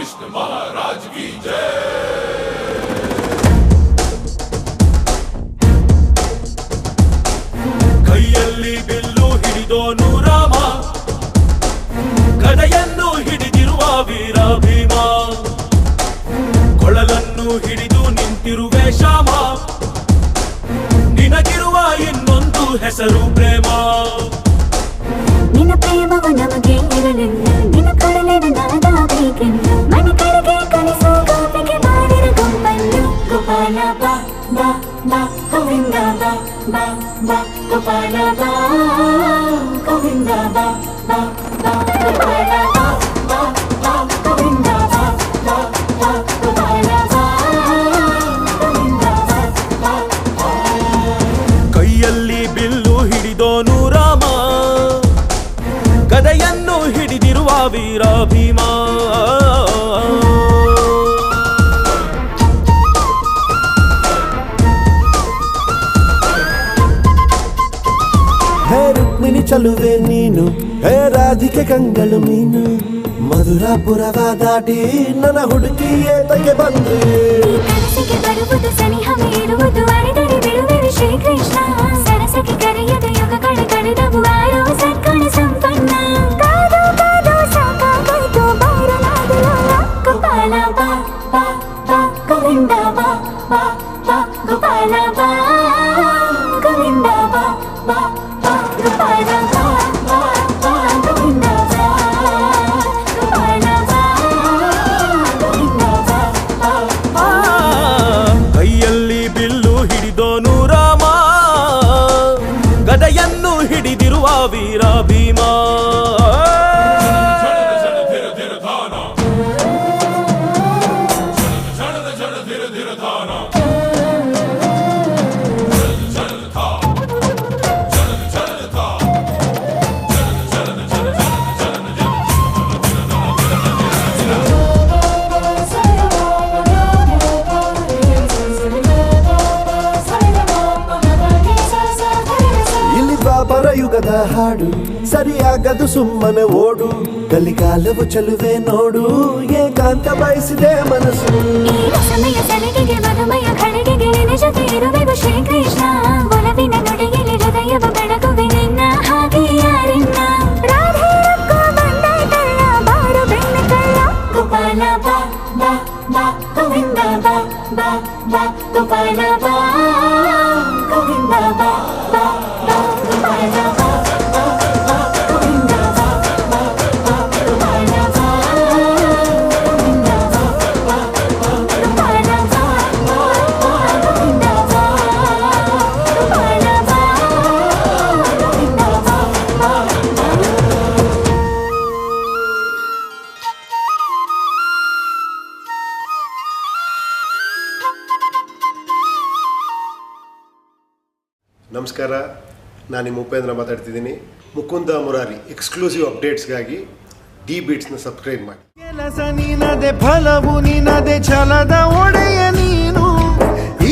कृष्ण महाराज की जय। ಕೈಯಲ್ಲಿ ಬಿಲ್ಲು ಹಿಡಿದೋನು ರಾಮ, ಗದೆಯನ್ನು ಹಿಡಿದಿರುವ ವೀರ ಭೀಮ, ಕೊಳಲನ್ನು ಹಿಡಿದು ನಿಂತಿರುವೆ ಶ್ಯಾಮ, ನಿನಗಿರುವ ಇನ್ನೊಂದು ಹೆಸರು ಪ್ರೇಮ. ನಿನ್ನ ಪ್ರೇಮವು ನಮಗೆ ಇರಲಿಲ್ಲ, ನಿನ್ನ ಕೊಡಲಿನ ನಾದಾಗಬೇಕೆಂದು ಮನೆ ಕಡೆಗೆ ಕಲಿಸೋ ಗೋಪಿಗೆ ಮಾಡಿರ ಗೊಂಬನ್ನು. ಗೋಪಾಲ ಬಾ ಬಾ ಬಾ ಗೋವಿಂದ ಬಾ ಬಾ ಬಾ ಗೋಪಾಲ ಬಾ ಗೋವಿಂದ ಬಾ ಬಾ ಬಾ ಗೋಪಾಲ ಬಾ ಬಾ ಬಾ ಗೋವಿಂದ ಬಾ ಬಾ ಬಾ ಗೋಪಾಲ ಬಾ ಗೋವಿಂದ ಬಾ ಬಾ. ಕೈಯಲ್ಲಿ ಬಿಲ್ಲು ಹಿಡಿದೋನು ರಾಮ, ಗದೆಯನ್ನು ಹಿಡಿದಿರುವ ವೀರ ಭೀಮ. ಹೇ ರುಕ್ಮಿಣಿ ಚಲುವೆ ನೀನು, ಹೇ ರಾಧಿಕೆ ಕಂಗಳು ಮೀನು, ಮಧುರಾಪುರವ ದಾಟಿ ನನ್ನ ಹುಡುಕಿ ಏತಕ್ಕೆ ಬಂದ್ರೆ. ಕನಸಿಗೆ ಬರುವುದು ಸನಿಹವೇ ಇರುವುದು, ಅಡೆದರೆ ಬಿಡುವೆ ಶ್ರೀಕೃಷ್ಣ. ಸರಸಕ್ಕೆ ಕರೆಯದ ಯುಗಗಳ ಕಳೆದವು ಆರೋ ಸತ್ಕಣ ಸಂಪನ್ನ. ಕಾದು ಕಾದು ಸಾಕಾಗೋಯ್ತು ಬಾರಲಾಗಲ್ಲ. ಗೋಪಾಲ ಬಾ ಬಾ ಬಾ ಗೋವಿಂದ ಬಾ ಬಾ ಬಾ ಗೋಪಾಲ ಬಾ ಗೋವಿಂದ ಬಾ ಬಾ ಬಾ ಗೋಪಾಲ ಬಾ ಬಾ ಬಾ ಗೋವಿಂದ ಬಾ ಗೋಪಾಲ ಬಾ ಗೋವಿಂದ ಬಾ ಬಾ ಬಾ. ಕೈಯಲ್ಲಿ ಬಿಲ್ಲು ಹಿಡಿದೋನು ರಾಮ, ಗದೆಯನ್ನು ಹಿಡಿದಿರುವ ವೀರ ಭೀಮ. ಇಲ್ಲಿ ದ್ವಾಪರ ಯುಗದ ಹಾಡು, ಸರಿಯಾಗದು ಸುಮ್ಮನೆ ಓಡು. ಕಲಿಕಾಲವು ಚಲುವೆ ನೋಡು, ಏಕಾಂತ ಬಯಸಿದೆ ಮನಸ್ಸು. ಈ ಸಮಯ ಸಲಿಗೆಗೆ ಮಧುಮಯ ಖಳಿಗೆಗೆ ನಿನ್ನ ಜೊತೆ ಇರುವೆವು ಶ್ರೀಕೃಷ್ಣ. ಒಲವಿನ ನುಡಿಯಲ್ಲಿ ಹೃದಯವ ಬೆಳಗುವೆ ನಿನ್ನ ಹಾಗೆ ಯಾರಿನ್ನ. ರಾಧೆ ರೊಕ್ಕ ಬಂದಾಯ್ತಲ್ಲ ಬಾರು ಬೆಣ್ಣೆ ಕಳ್ಳ. ಗೋಪಾಲ ಬಾ ಬಾ ಬಾ ಗೋವಿಂದ ಬಾ ಬಾ ಬಾ ಗೋಪಾಲ ಬಾ ಗೋವಿಂದ ಬಾ ಬಾ ಬಾ ಗೋಪಾಲ ಬಾ ಬಾ ಬಾ ಗೋವಿಂದ ಬಾ ಬಾ ಬಾ ಗೋಪಾಲ ಬಾ ಗೋವಿಂದ ಬಾ ಬಾ ಬಾ ಗೋಪಾಲ ಬಾ ಬಾ ಬಾ ಗೋವಿಂದ ಬಾ ಗೋಪಾಲ ಬಾ ಗೋವಿಂದ ಬಾ ಬಾ ಬಾ. ನಮಸ್ಕಾರ, ನಾನು ನಿಮ್ಮ ಉಪೇಂದ್ರ ಮಾತಾಡ್ತಿದ್ದೀನಿ. ಮುಕುಂದ ಮುರಾರಿ ಎಕ್ಸ್ಕ್ಲೂಸಿವ್ ಅಪ್ಡೇಟ್ಸ್ಗಾಗಿ ಡಿ ಬೀಟ್ಸ್ನ ಸಬ್ಸ್ಕ್ರೈಬ್ ಮಾಡಿ. ಕೆಲಸ ನಿನದೆ, ಫಲವು ನಿನದೆ, ಛಲದ ಒಡೆಯ ನೀನು.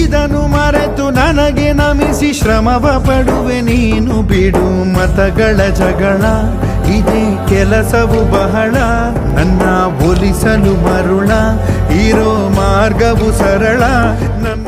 ಇದನ್ನು ಮರೆತು ನನಗೆ ನಮಿಸಿ ಶ್ರಮವ ಪಡುವೆ ನೀನು. ಬಿಡು ಮತಗಳ ಜಗಳ, ಇದೇ ಕೆಲಸವು ಬಹಳ. ನನ್ನ ಒಲಿಸಲು ಮರುಳ, ಇರೋ ಮಾರ್ಗವು ಸರಳ. ನನ್ನ